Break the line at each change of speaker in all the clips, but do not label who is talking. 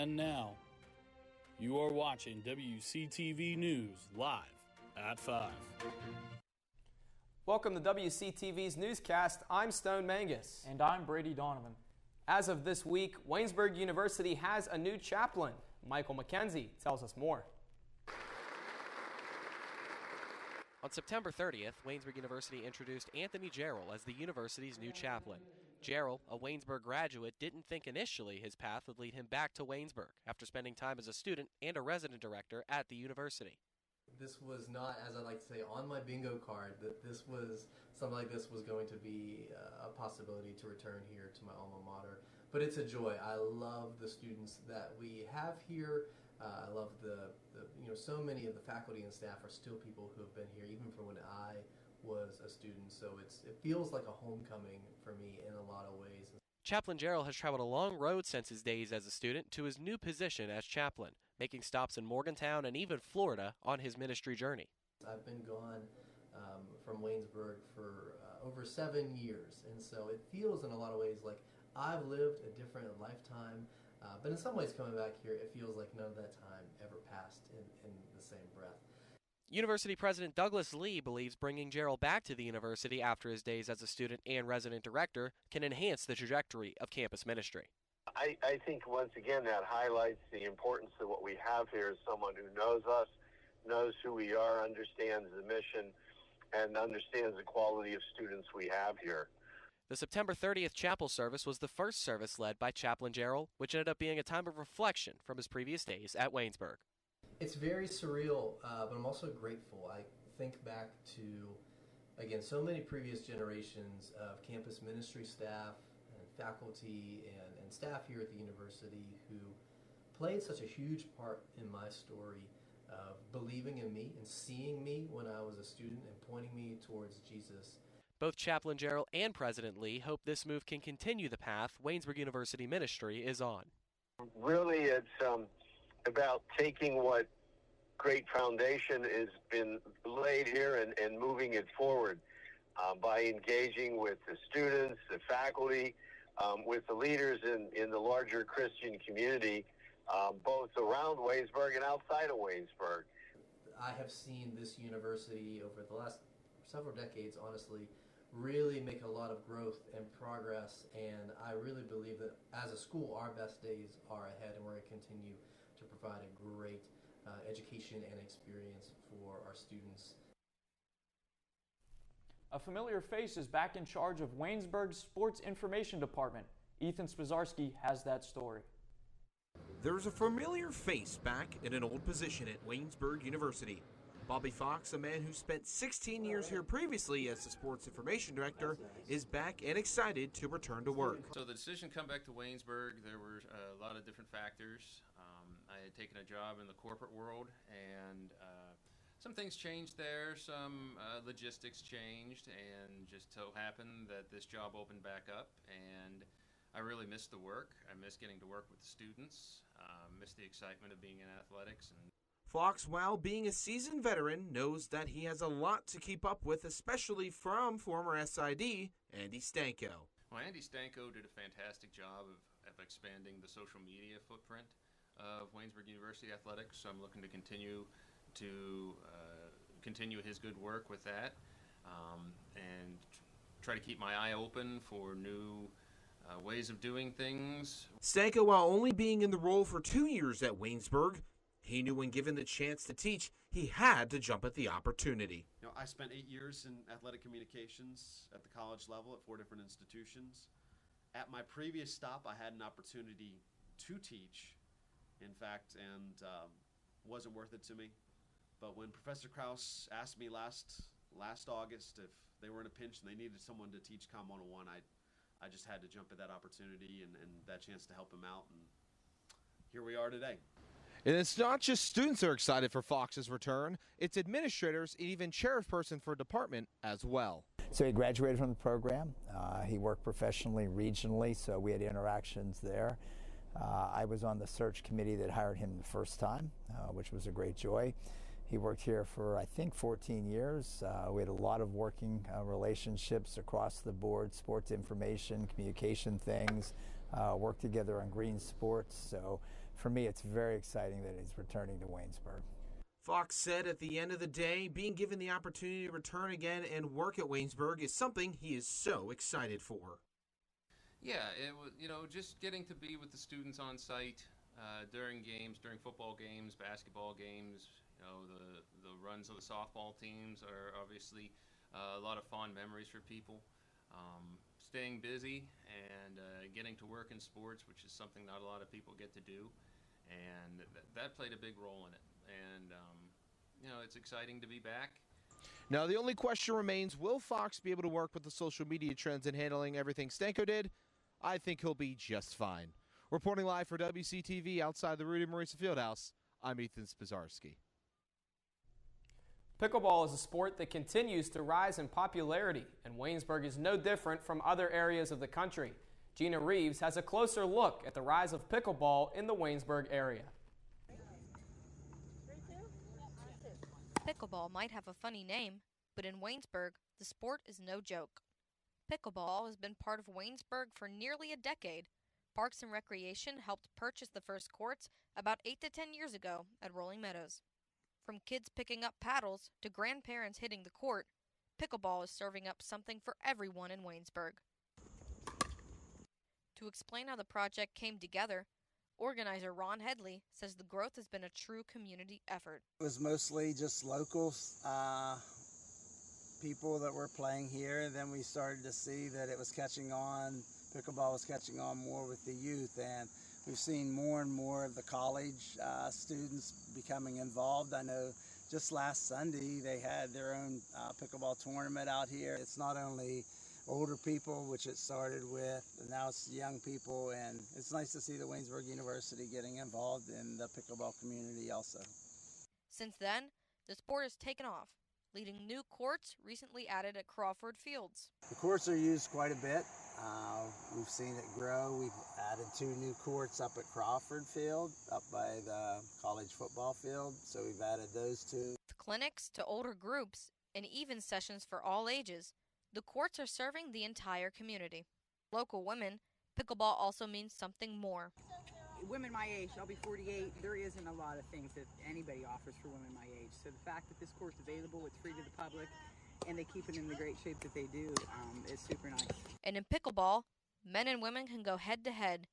And now, you are watching WCTV News live at 5.
Welcome to WCTV's Newscast. I'm Stone Mangus.
And I'm Brady Donovan.
As of this week, Waynesburg University has a new chaplain. Michael McKenzie tells us more.
On September 30th, Waynesburg University introduced Anthony Jarrell as the university's new chaplain. Jarrell, a Waynesburg graduate, didn't think initially his path would lead him back to Waynesburg after spending time as a student and a resident director at the university.
This was not, as I like to say, on my bingo card, that this was something like this was going to be a possibility to return here to my alma mater. But it's a joy. I love the students that we have here. I love the so many of the faculty and staff are still people who have been here even from when I was a student. So it feels like a homecoming for me in a lot of ways.
Chaplain Jarrell has traveled a long road since his days as a student to his new position as chaplain, making stops in Morgantown and even Florida on his ministry journey.
I've been gone from Waynesburg for over 7 years, and so it feels in a lot of ways like I've lived a different lifetime, but in some ways coming back here, it feels like none of that time ever passed in the same breath.
University President Douglas Lee believes bringing Jarrell back to the university after his days as a student and resident director can enhance the trajectory of campus ministry.
I think once again that highlights the importance of what we have here as someone who knows us, knows who we are, understands the mission, and understands the quality of students we have here.
The September 30th chapel service was the first service led by Chaplain Jarrell, which ended up being a time of reflection from his previous days at Waynesburg.
It's very surreal, but I'm also grateful. I think back to, again, so many previous generations of campus ministry staff and faculty and staff here at the university who played such a huge part in my story of believing in me and seeing me when I was a student and pointing me towards Jesus.
Both Chaplain Jarrell and President Lee hope this move can continue the path Waynesburg University ministry is on.
Really, it's about taking what great foundation has been laid here and moving it forward by engaging with the students, the faculty, with the leaders in the larger Christian community, both around Waynesburg and outside of Waynesburg.
I have seen this university over the last several decades, honestly, really make a lot of growth and progress, and I really believe that as a school, our best days are ahead, and we're going to continue to provide a great education and experience for our students.
A familiar face is back in charge of Waynesburg's Sports Information Department. Ethan Spazarski has that story.
There's a familiar face back in an old position at Waynesburg University. Bobby Fox, a man who spent 16 years here previously as the sports information director, is back and excited to return to work.
So the decision to come back to Waynesburg, there were a lot of different factors. I had taken a job in the corporate world, and some things changed there, some logistics changed, and just so happened that this job opened back up, and I really missed the work. I missed getting to work with the students, missed the excitement of being in athletics. And
Fox, while being a seasoned veteran, knows that he has a lot to keep up with, especially from former SID Andy Stanko.
Well, Andy Stanko did a fantastic job of expanding the social media footprint of Waynesburg University Athletics, so I'm looking to continue his good work with that, and try to keep my eye open for new ways of doing things.
Stanko, while only being in the role for 2 years at Waynesburg, he knew when given the chance to teach, he had to jump at the opportunity.
I spent 8 years in athletic communications at the college level at 4 different institutions. At my previous stop, I had an opportunity to teach, in fact, and wasn't worth it to me. But when Professor Krause asked me last August if they were in a pinch and they needed someone to teach Com 101, I just had to jump at that opportunity and that chance to help him out, and here we are today.
And it's not just students that are excited for Fox's return, it's administrators and even chairperson for department as well.
So he graduated from the program. He worked professionally, regionally, so we had interactions there. I was on the search committee that hired him the first time, which was a great joy. He worked here for, I think, 14 years. We had a lot of working relationships across the board, sports information, communication things, worked together on green sports. So for me, it's very exciting that he's returning to Waynesburg.
Fox said at the end of the day, being given the opportunity to return again and work at Waynesburg is something he is so excited for.
Yeah, it was, just getting to be with the students on site during games, during football games, basketball games. The runs of the softball teams are obviously a lot of fond memories for people. Staying busy and getting to work in sports, which is something not a lot of people get to do, and that played a big role in it. And it's exciting to be back.
Now, the only question remains, will Fox be able to work with the social media trends in handling everything Stanko did? I think he'll be just fine. Reporting live for WCTV outside the Rudy Marisa Fieldhouse, I'm Ethan Spazarski.
Pickleball is a sport that continues to rise in popularity, and Waynesburg is no different from other areas of the country. Gina Reeves has a closer look at the rise of pickleball in the Waynesburg area.
Pickleball might have a funny name, but in Waynesburg, the sport is no joke. Pickleball has been part of Waynesburg for nearly a decade. Parks and Recreation helped purchase the first courts about 8 to 10 years ago at Rolling Meadows. From kids picking up paddles to grandparents hitting the court, pickleball is serving up something for everyone in Waynesburg. To explain how the project came together, organizer Ron Headley says the growth has been a true community effort.
It was mostly just locals, people that were playing here. Then we started to see that it was catching on, pickleball was catching on more with the youth, and we've seen more and more of the college students becoming involved. I know just last Sunday they had their own pickleball tournament out here. It's not only older people, which it started with, and now it's young people, and it's nice to see the Waynesburg University getting involved in the pickleball community also.
Since then, the sport has taken off, leading new courts recently added at Crawford Fields.
The courts are used quite a bit. We've seen it grow. We've added 2 new courts up at Crawford Field, up by the college football field, so we've added those 2.
With clinics to older groups and even sessions for all ages, the courts are serving the entire community. Local women, pickleball also means something more.
Women my age, I'll be 48, there isn't a lot of things that anybody offers for women my age. So the fact that this court's available, it's free to the public, and they keep it in the great shape that they do, is super nice.
And in pickleball, men and women can go head to head,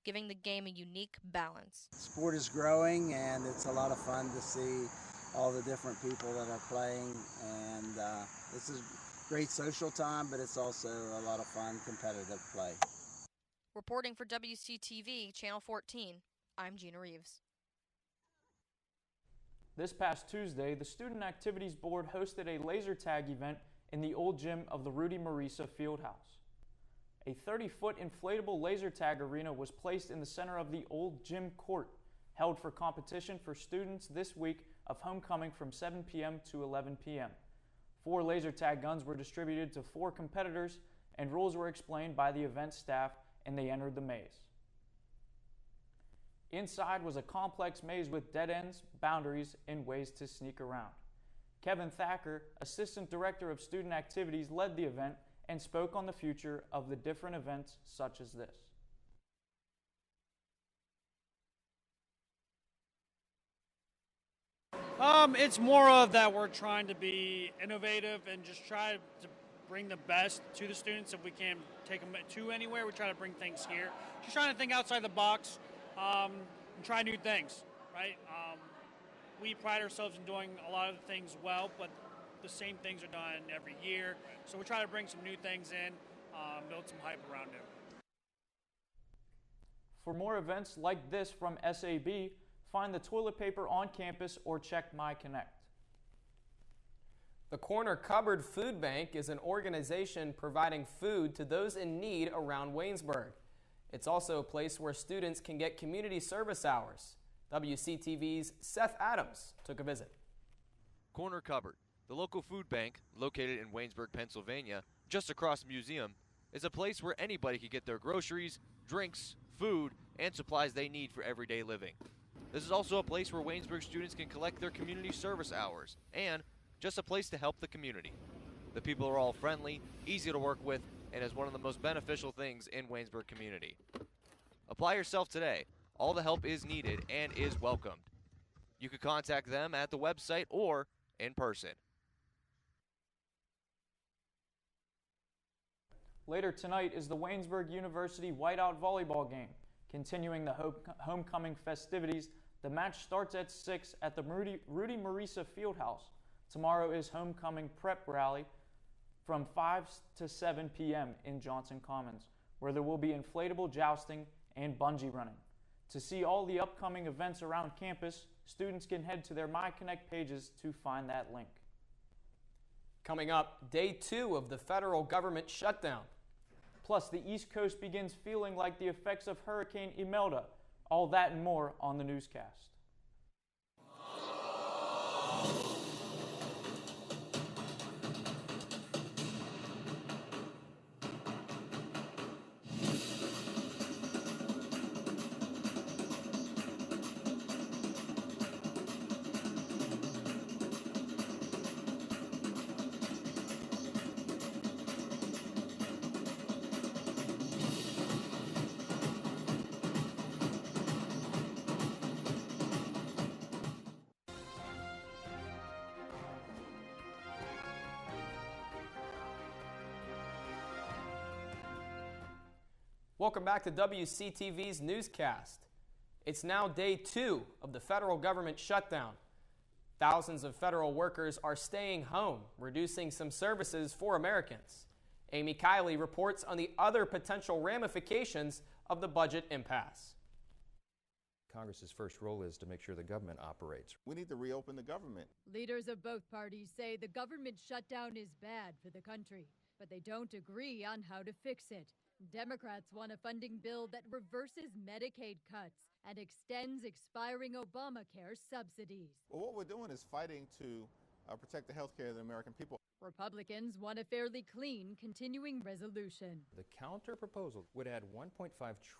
giving the game a unique balance.
Sport is growing, and it's a lot of fun to see all the different people that are playing, and this is great social time, but it's also a lot of fun competitive play.
Reporting for WCTV Channel 14, I'm Gina Reeves.
This past Tuesday, the Student Activities Board hosted a laser tag event in the old gym of the Rudy Marisa Fieldhouse. A 30-foot inflatable laser tag arena was placed in the center of the old gym court, held for competition for students this week of homecoming from 7 p.m. to 11 p.m. 4 laser tag guns were distributed to 4 competitors, and rules were explained by the event staff, and they entered the maze. Inside was a complex maze with dead ends, boundaries, and ways to sneak around. Kevin Thacker, Assistant Director of Student Activities, led the event and spoke on the future of the different events such as this.
It's more of that we're trying to be innovative and just try to bring the best to the students. If we can't take them to anywhere, we try to bring things here. Just trying to think outside the box and try new things, right? We pride ourselves in doing a lot of things well, but the same things are done every year. So we try to bring some new things in, build some hype around it.
For more events like this from SAB, find the toilet paper on campus or check My Connect.
The Corner Cupboard Food Bank is an organization providing food to those in need around Waynesburg. It's also a place where students can get community service hours. WCTV's Seth Adams took a visit.
Corner Cupboard, the local food bank located in Waynesburg, Pennsylvania, just across the museum, is a place where anybody can get their groceries, drinks, food, and supplies they need for everyday living. This is also a place where Waynesburg students can collect their community service hours and just a place to help the community. The people are all friendly, easy to work with, and is one of the most beneficial things in Waynesburg community. Apply yourself today. All the help is needed and is welcomed. You can contact them at the website or in person.
Later tonight is the Waynesburg University Whiteout volleyball game. Continuing the homecoming festivities, the match starts at 6 at the Rudy Marisa Fieldhouse. Tomorrow is homecoming prep rally from 5 to 7 p.m. in Johnson Commons, where there will be inflatable jousting and bungee running. To see all the upcoming events around campus, students can head to their MyConnect pages to find that link.
Coming up, day 2 of the federal government shutdown.
Plus, the East Coast begins feeling like the effects of Hurricane Imelda. All that and more on the newscast.
Welcome back to WCTV's Newscast. It's now day 2 of the federal government shutdown. Thousands of federal workers are staying home, reducing some services for Americans. Amy Kiley reports on the other potential ramifications of the budget impasse.
Congress's first role is to make sure the government operates.
We need to reopen the government.
Leaders of both parties say the government shutdown is bad for the country, but they don't agree on how to fix it. Democrats want a funding bill that reverses Medicaid cuts and extends expiring Obamacare subsidies.
Well, what we're doing is fighting to protect the health care of the American people.
Republicans want a fairly clean continuing resolution.
The counter proposal would add $1.5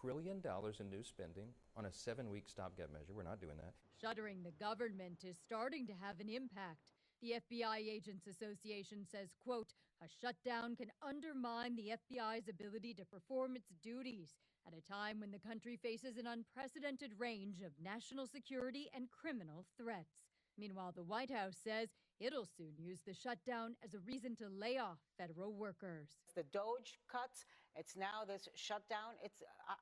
trillion in new spending on a 7-week stopgap measure. We're not doing that.
Shuttering the government is starting to have an impact. The FBI Agents Association says, quote, a shutdown can undermine the FBI's ability to perform its duties at a time when the country faces an unprecedented range of national security and criminal threats. Meanwhile, the White House says it'll soon use the shutdown as a reason to lay off federal workers.
The DOGE cuts, it's now this shutdown.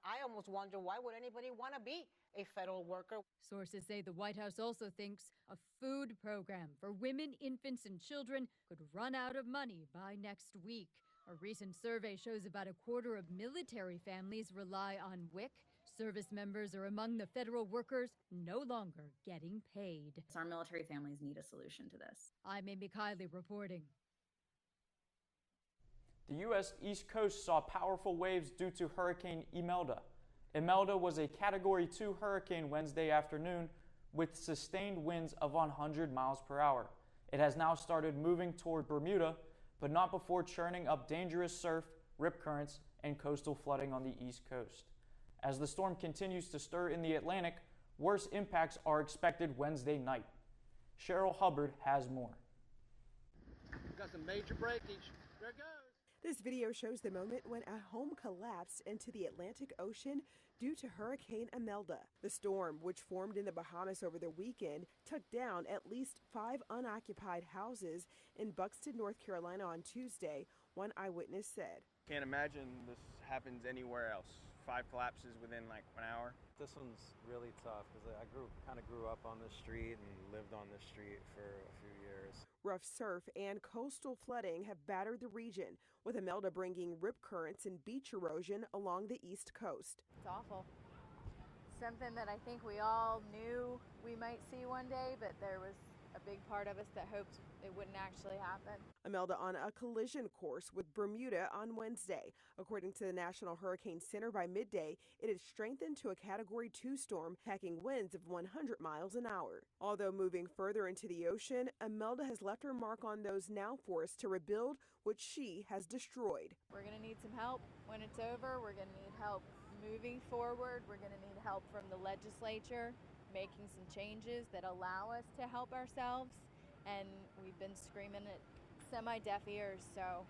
I almost wonder, why would anybody want to be a federal worker?
Sources say the White House also thinks a food program for women, infants, and children could run out of money by next week. A recent survey shows about a quarter of military families rely on WIC. Service members are among the federal workers no longer getting paid.
Our military families need a solution to this.
I'm Amy Kiley reporting.
The U.S. East Coast saw powerful waves due to Hurricane Imelda. Imelda was a Category 2 hurricane Wednesday afternoon with sustained winds of 100 miles per hour. It has now started moving toward Bermuda, but not before churning up dangerous surf, rip currents, and coastal flooding on the East Coast. As the storm continues to stir in the Atlantic, worse impacts are expected Wednesday night. Cheryl Hubbard has more.
Got some major breakage. There it goes.
This video shows the moment when a home collapsed into the Atlantic Ocean due to Hurricane Imelda. The storm, which formed in the Bahamas over the weekend, took down at least 5 unoccupied houses in Buxton, North Carolina on Tuesday, one eyewitness said.
Can't imagine this happens anywhere else. 5 collapses within like 1 hour.
This one's really tough because I kind of grew up on this street and lived on this street for a few years.
Rough surf and coastal flooding have battered the region, with Imelda bringing rip currents and beach erosion along the East Coast.
It's awful. Something that I think we all knew we might see one day, but there was a big part of us that hoped it wouldn't actually happen.
Imelda on a collision course with Bermuda on Wednesday. According to the National Hurricane Center, by midday, it had strengthened to a Category 2 storm, packing winds of 100 miles an hour. Although moving further into the ocean, Imelda has left her mark on those now forced to rebuild what she has destroyed.
We're going to need some help when it's over. We're going to need help moving forward. We're going to need help from the legislature, making some changes that allow us to help ourselves. And we've been screaming at semi-deaf ears, so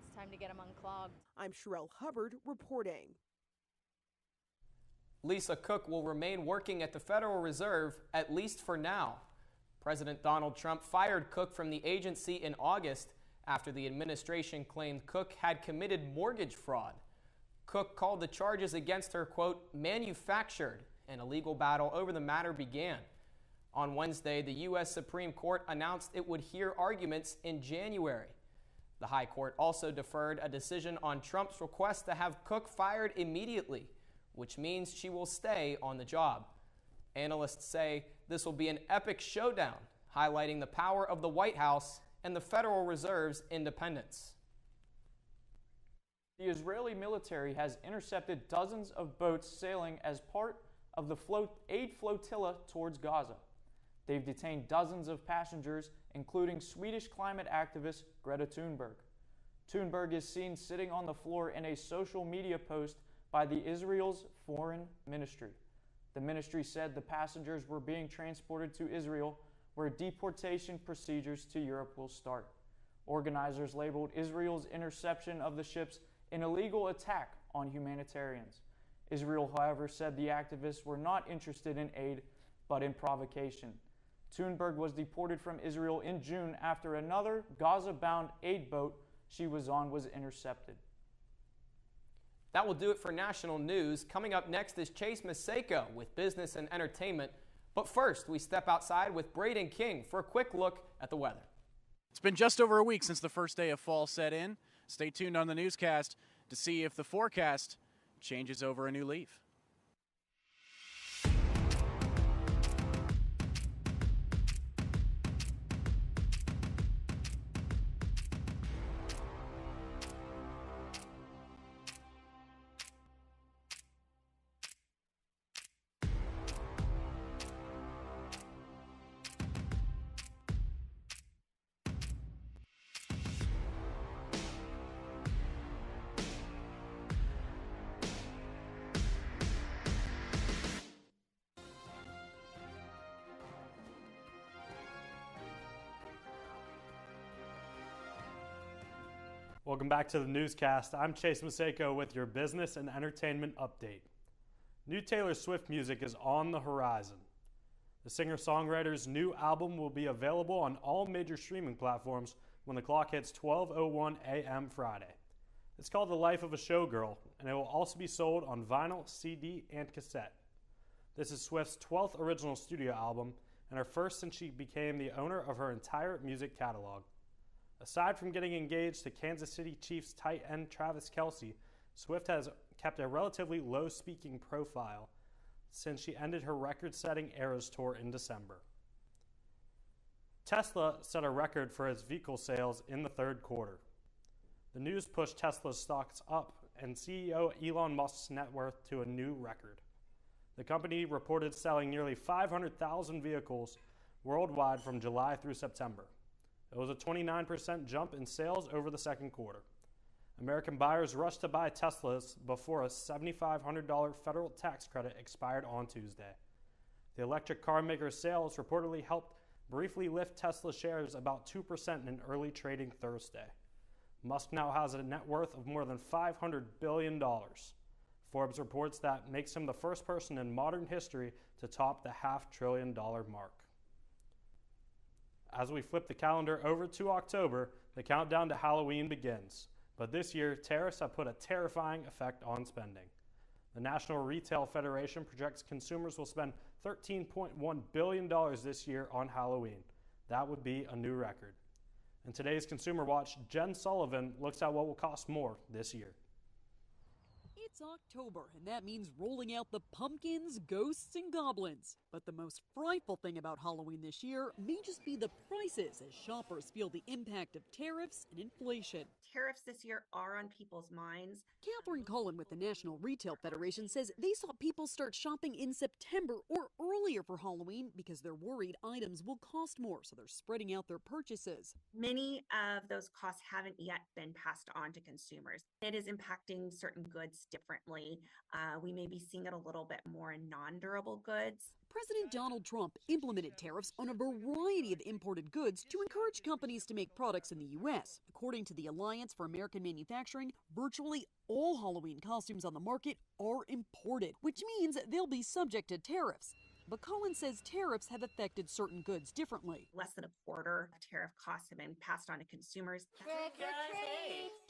it's time to get them unclogged.
I'm Cheryl Hubbard reporting.
Lisa Cook will remain working at the Federal Reserve, at least for now. President Donald Trump fired Cook from the agency in August after the administration claimed Cook had committed mortgage fraud. Cook called the charges against her, quote, manufactured, and a legal battle over the matter began. On Wednesday, the U.S. Supreme Court announced it would hear arguments in January. The High Court also deferred a decision on Trump's request to have Cook fired immediately, which means she will stay on the job. Analysts say this will be an epic showdown, highlighting the power of the White House and the Federal Reserve's independence.
The Israeli military has intercepted dozens of boats sailing as part of the aid flotilla towards Gaza. They've detained dozens of passengers, including Swedish climate activist Greta Thunberg. Thunberg is seen sitting on the floor in a social media post by Israel's foreign ministry. The ministry said the passengers were being transported to Israel, where deportation procedures to Europe will start. Organizers labeled Israel's interception of the ships an illegal attack on humanitarians. Israel, however, said the activists were not interested in aid, but in provocation. Thunberg was deported from Israel in June after another Gaza-bound aid boat she was on was intercepted.
That will do it for national news. Coming up next is Chase Maseko with business and entertainment. But first, we step outside with Braden King for a quick look at the weather.
It's been just over a week since the first day of fall set in. Stay tuned on the newscast to see if the forecast changes over a new leaf.
Welcome back to the newscast. I'm Chase Maseko with your business and entertainment update. New Taylor Swift music is on the horizon. The singer-songwriter's new album will be available on all major streaming platforms when the clock hits 12:01 a.m. Friday. It's called The Life of a Showgirl, and it will also be sold on vinyl, CD, and cassette. This is Swift's 12th original studio album and her first since she became the owner of her entire music catalog. Aside from getting engaged to Kansas City Chiefs tight end Travis Kelce, Swift has kept a relatively low-speaking profile since she ended her record-setting Eras Tour in December. Tesla set a record for its vehicle sales in the third quarter. The news pushed Tesla's stocks up and CEO Elon Musk's net worth to a new record. The company reported selling nearly 500,000 vehicles worldwide from July through September. It was a 29% jump in sales over the second quarter. American buyers rushed to buy Teslas before a $7,500 federal tax credit expired on Tuesday. The electric car maker's sales reportedly helped briefly lift Tesla shares about 2% in early trading Thursday. Musk now has a net worth of more than $500 billion. Forbes reports that makes him the first person in modern history to top the $500 billion mark. As we flip the calendar over to October, the countdown to Halloween begins. But this year, tariffs have put a terrifying effect on spending. The National Retail Federation projects consumers will spend $13.1 billion this year on Halloween. That would be a new record. In today's Consumer Watch, Jen Sullivan looks at what will cost more this year.
It's October, and that means rolling out the pumpkins, ghosts, and goblins. But the most frightful thing about Halloween this year may just be the prices as shoppers feel the impact of tariffs and inflation.
Tariffs this year are on people's minds.
Catherine Cullen with the National Retail Federation says they saw people start shopping in September or earlier earlier for Halloween because they're worried items will cost more, so they're spreading out their purchases.
Many of those costs haven't yet been passed on to consumers. It is impacting certain goods differently. We may be seeing it a little bit more in non-durable goods.
President Donald Trump implemented tariffs on a variety of imported goods to encourage companies to make products in the U.S. According to the Alliance for American Manufacturing, virtually all Halloween costumes on the market are imported, which means they'll be subject to tariffs. But Collins says tariffs have affected certain goods differently.
Less than a quarter of tariff costs have been passed on to consumers.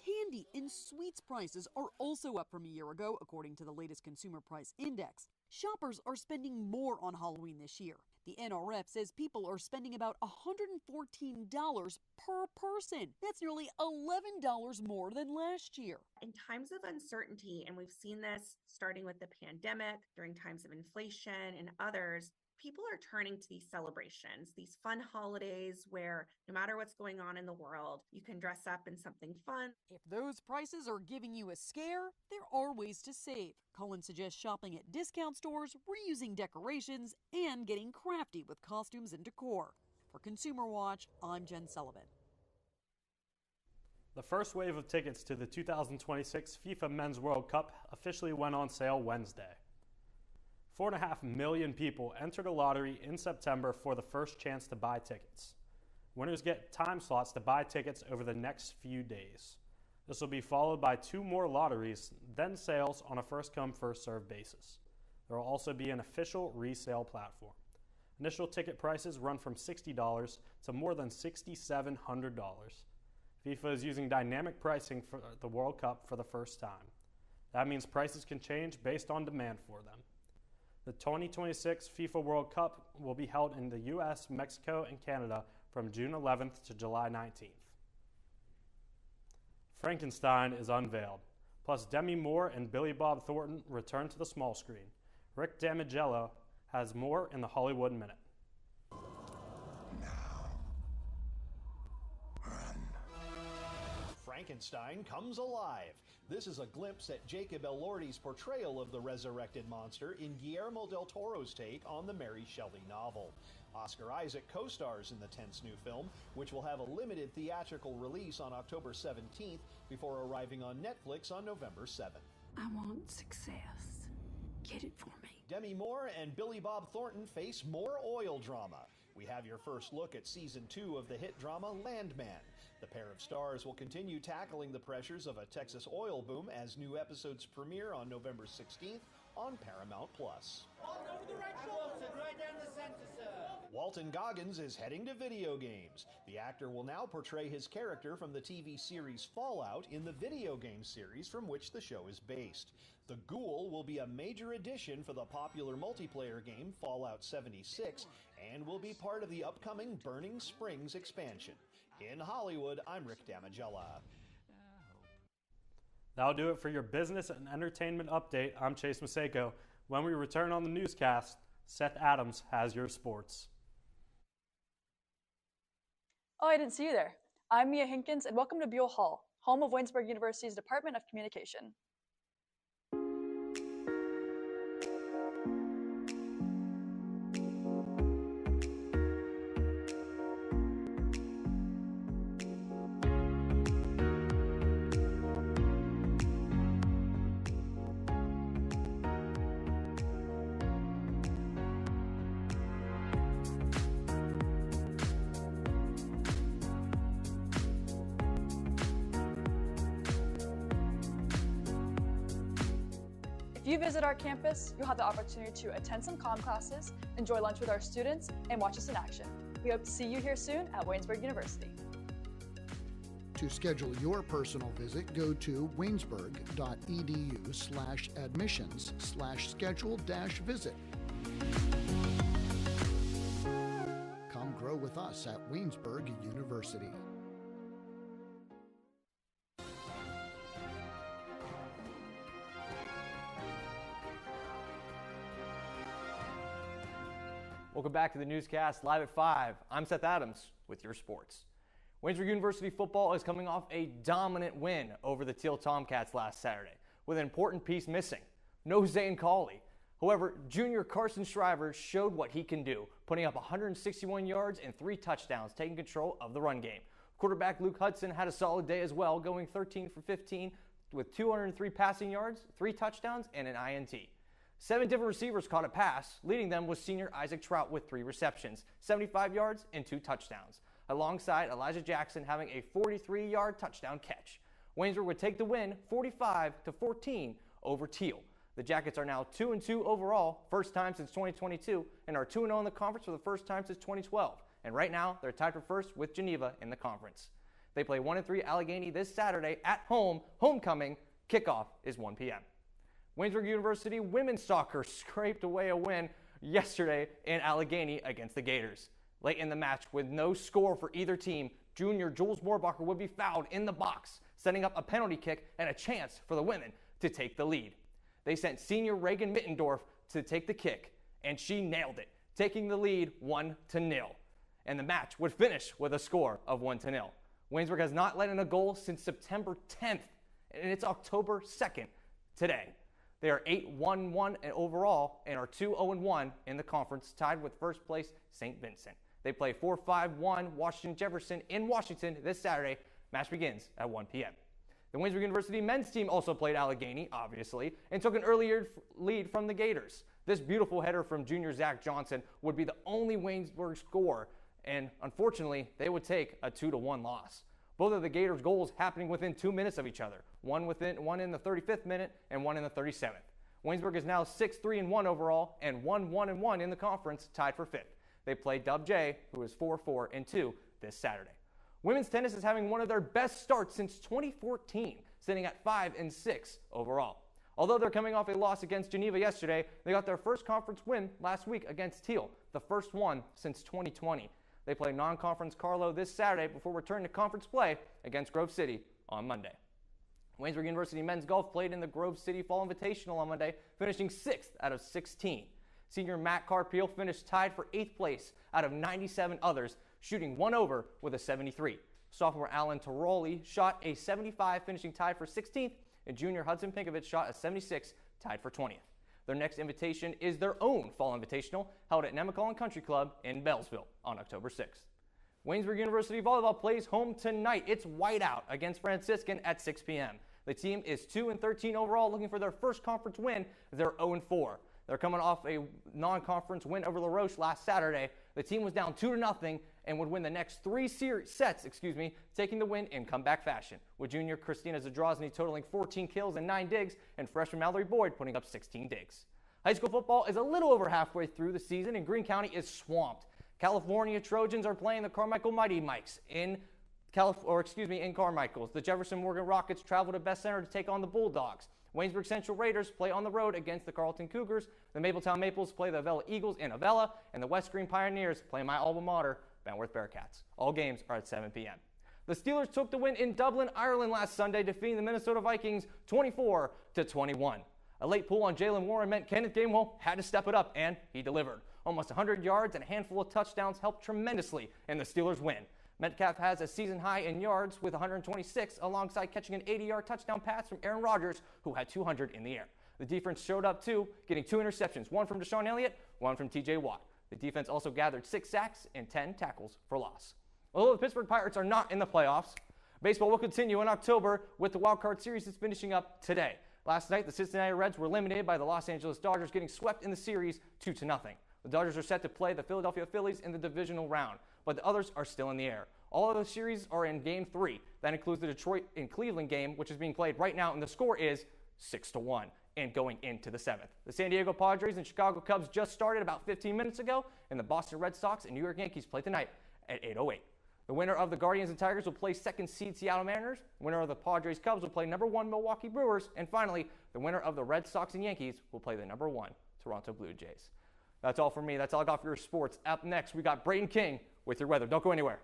Candy and sweets prices are also up from a year ago, according to the latest Consumer Price Index. Shoppers are spending more on Halloween this year. The NRF says people are spending about $114 per person. That's nearly $11 more than last year.
In times of uncertainty, and we've seen this starting with the pandemic, during times of inflation and others, people are turning to these celebrations, these fun holidays where no matter what's going on in the world, you can dress up in something fun.
If those prices are giving you a scare, there are ways to save. Cullen suggests shopping at discount stores, reusing decorations, and getting crafty with costumes and decor. For Consumer Watch, I'm Jen Sullivan.
The first wave of tickets to the 2026 FIFA Men's World Cup officially went on sale Wednesday. 4.5 million people entered a lottery in September for the first chance to buy tickets. Winners get time slots to buy tickets over the next few days. This will be followed by 2 more lotteries, then sales on a first-come, first-served basis. There will also be an official resale platform. Initial ticket prices run from $60 to more than $6,700. FIFA is using dynamic pricing for the World Cup for the first time. That means prices can change based on demand for them. The 2026 FIFA World Cup will be held in the U.S., Mexico, and Canada from June 11th to July 19th. Frankenstein is unveiled, plus Demi Moore and Billy Bob Thornton return to the small screen. Rick Damigella has more in the Hollywood Minute.
Frankenstein comes alive. This is a glimpse at Jacob Elordi's portrayal of the resurrected monster in Guillermo del Toro's take on the Mary Shelley novel. Oscar Isaac co-stars in the tense new film, which will have a limited theatrical release on October 17th before arriving on Netflix on November 7th.
I want success. Get it for me.
Demi Moore and Billy Bob Thornton face more oil drama. We have your first look at Season 2 of the hit drama Landman. The pair of stars will continue tackling the pressures of a Texas oil boom as new episodes premiere on November 16th on Paramount+. Walton Goggins is heading to video games. The actor will now portray his character from the TV series Fallout in the video game series from which the show is based. The Ghoul will be a major addition for the popular multiplayer game Fallout 76 and will be part of the upcoming Burning Springs expansion. In Hollywood, I'm Rick Damigella.
That'll do it for your business and entertainment update. I'm Chase Maseko. When we return on the newscast, Seth Adams has your sports.
Oh, I didn't see you there. I'm Mia Hinkins, and welcome to Buell Hall, home of Waynesburg University's Department of Communication. If you visit our campus, you'll have the opportunity to attend some comm classes, enjoy lunch with our students, and watch us in action. We hope to see you here soon at Waynesburg University.
To schedule your personal visit, go to waynesburg.edu/admissions/schedule-visit. Come grow with us at Waynesburg University.
Welcome back to the newscast live at 5. I'm Seth Adams with your sports. Waynesburg University football is coming off a dominant win over the Teal Tomcats last Saturday with an important piece missing. No Zane Cawley. However, junior Carson Shriver showed what he can do, putting up 161 yards and 3 touchdowns, taking control of the run game. Quarterback Luke Hudson had a solid day as well, going 13 for 15 with 203 passing yards, 3 touchdowns, and an INT. 7 different receivers caught a pass. Leading them was senior Isaac Trout with 3 receptions, 75 yards, and 2 touchdowns, alongside Elijah Jackson having a 43-yard touchdown catch. Waynesburg would take the win 45-14 over Teal. The Jackets are now 2-2 overall, first time since 2022, and are 2-0 in the conference for the first time since 2012. And right now, they're tied for first with Geneva in the conference. They play 1-3 Allegheny this Saturday at home, homecoming. Kickoff is 1 p.m. Waynesburg University women's soccer scraped away a win yesterday in Allegheny against the Gators. Late in the match, with no score for either team, junior Jules Moorbacher would be fouled in the box, setting up a penalty kick and a chance for the women to take the lead. They sent senior Reagan Mittendorf to take the kick, and she nailed it, taking the lead 1-0. And the match would finish with a score of 1-0. Waynesburg has not let in a goal since September 10th, and it's October 2nd today. They are 8-1-1 overall and are 2-0-1 in the conference, tied with first place St. Vincent. They play 4-5-1 Washington Jefferson in Washington this Saturday. Match begins at 1 p.m. The Waynesburg University men's team also played Allegheny, obviously, and took an earlier lead from the Gators. This beautiful header from junior Zach Johnson would be the only Waynesburg score, and unfortunately, they would take a 2-1 loss. Both of the Gators' goals happening within 2 minutes of each other, one in the 35th minute and one in the 37th. Waynesburg is now 6-3-1 overall and 1-1-1 in the conference, tied for 5th. They play Dub J, who is 4-4-2 this Saturday. Women's tennis is having one of their best starts since 2014, sitting at 5-6 overall. Although they're coming off a loss against Geneva yesterday, they got their first conference win last week against Teal, the first one since 2020. They play non-conference Carlo this Saturday before returning to conference play against Grove City on Monday. Waynesburg University men's golf played in the Grove City Fall Invitational on Monday, finishing 6th out of 16. Senior Matt Carpeel finished tied for 8th place out of 97 others, shooting 1 over with a 73. Sophomore Alan Tiroli shot a 75, finishing tied for 16th, and junior Hudson Pinkovich shot a 76, tied for 20th. Their next invitation is their own Fall Invitational, held at Nemacolin Country Club in Bellsville on October 6th. Waynesburg University Volleyball plays home tonight. It's whiteout against Franciscan at 6 p.m. The team is 2-13 overall, looking for their first conference win. They're 0-4. They're coming off a non-conference win over La Roche last Saturday. The team was down 2-0 and would win the next 3 sets, taking the win in comeback fashion, with junior Christina Zadrozny totaling 14 kills and 9 digs, and freshman Mallory Boyd putting up 16 digs. High school football is a little over halfway through the season, and Greene County is swamped. California Trojans are playing the Carmichael Mighty Mikes in Carmichael's. The Jefferson Morgan Rockets travel to Best Center to take on the Bulldogs. Waynesburg Central Raiders play on the road against the Carleton Cougars. The Mapletown Maples play the Avella Eagles in Avella, and the West Green Pioneers play my alma mater, Benworth Bearcats. All games are at 7 p.m. The Steelers took the win in Dublin, Ireland last Sunday, defeating the Minnesota Vikings 24-21. A late pull on Jalen Warren meant Kenneth Gainwell had to step it up, and he delivered. Almost 100 yards and a handful of touchdowns helped tremendously in the Steelers' win. Metcalf has a season high in yards with 126, alongside catching an 80-yard touchdown pass from Aaron Rodgers, who had 200 in the air. The defense showed up too, getting 2 interceptions, one from Deshaun Elliott, one from TJ Watt. The defense also gathered 6 sacks and 10 tackles for loss. Although the Pittsburgh Pirates are not in the playoffs, baseball will continue in October with the wild card series that's finishing up today. Last night, the Cincinnati Reds were eliminated by the Los Angeles Dodgers, getting swept in the series 2-0. The Dodgers are set to play the Philadelphia Phillies in the divisional round, but the others are still in the air. All of the series are in Game 3. That includes the Detroit and Cleveland game, which is being played right now, and the score is 6-1 and going into the 7th. The San Diego Padres and Chicago Cubs just started about 15 minutes ago, and the Boston Red Sox and New York Yankees play tonight at 8:08. The winner of the Guardians and Tigers will play 2nd seed Seattle Mariners. The winner of the Padres Cubs will play number 1 Milwaukee Brewers. And finally, the winner of the Red Sox and Yankees will play the number 1 Toronto Blue Jays. That's all for me. That's all I got for your sports. Up next, we got Brayton King with your weather. Don't go anywhere.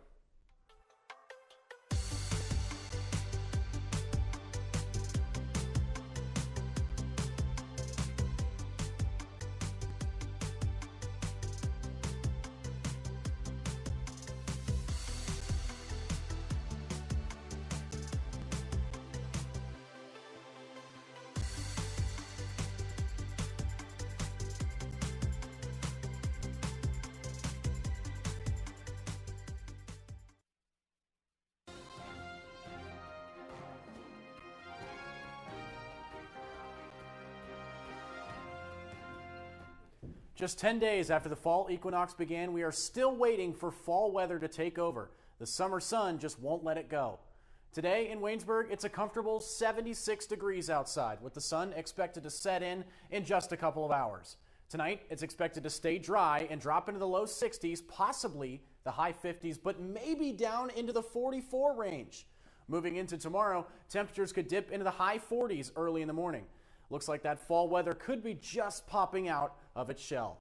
Just 10 days after the fall equinox began, we are still waiting for fall weather to take over. The summer sun just won't let it go. Today in Waynesburg, it's a comfortable 76 degrees outside, with the sun expected to set in just a couple of hours. Tonight, it's expected to stay dry and drop into the low 60s, possibly the high 50s, but maybe down into the 44 range. Moving into tomorrow, temperatures could dip into the high 40s early in the morning. Looks like that fall weather could be just popping out of its shell.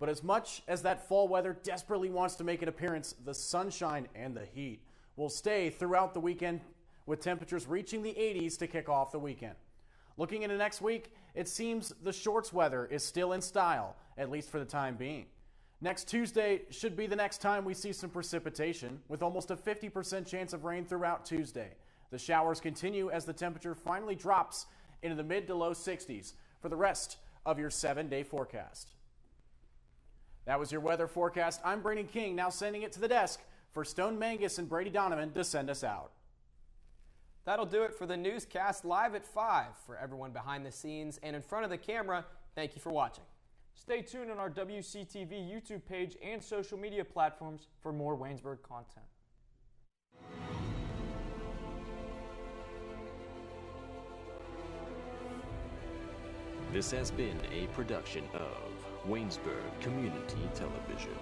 But as much as that fall weather desperately wants to make an appearance, the sunshine and the heat will stay throughout the weekend, with temperatures reaching the 80s to kick off the weekend. Looking into next week, it seems the shorts weather is still in style, at least for the time being. Next Tuesday should be the next time we see some precipitation, with almost a 50% chance of rain throughout Tuesday. The showers continue as the temperature finally drops into the mid to low 60s for the rest of your 7-day forecast. That was your weather forecast. I'm Brandon King, now sending it to the desk for Stone Mangus and Brady Donovan to send us out.
That'll do it for the newscast live at 5. For everyone behind the scenes and in front of the camera, thank you for watching.
Stay tuned on our WCTV YouTube page and social media platforms for more Waynesburg content.
This has been a production of Waynesburg Community Television.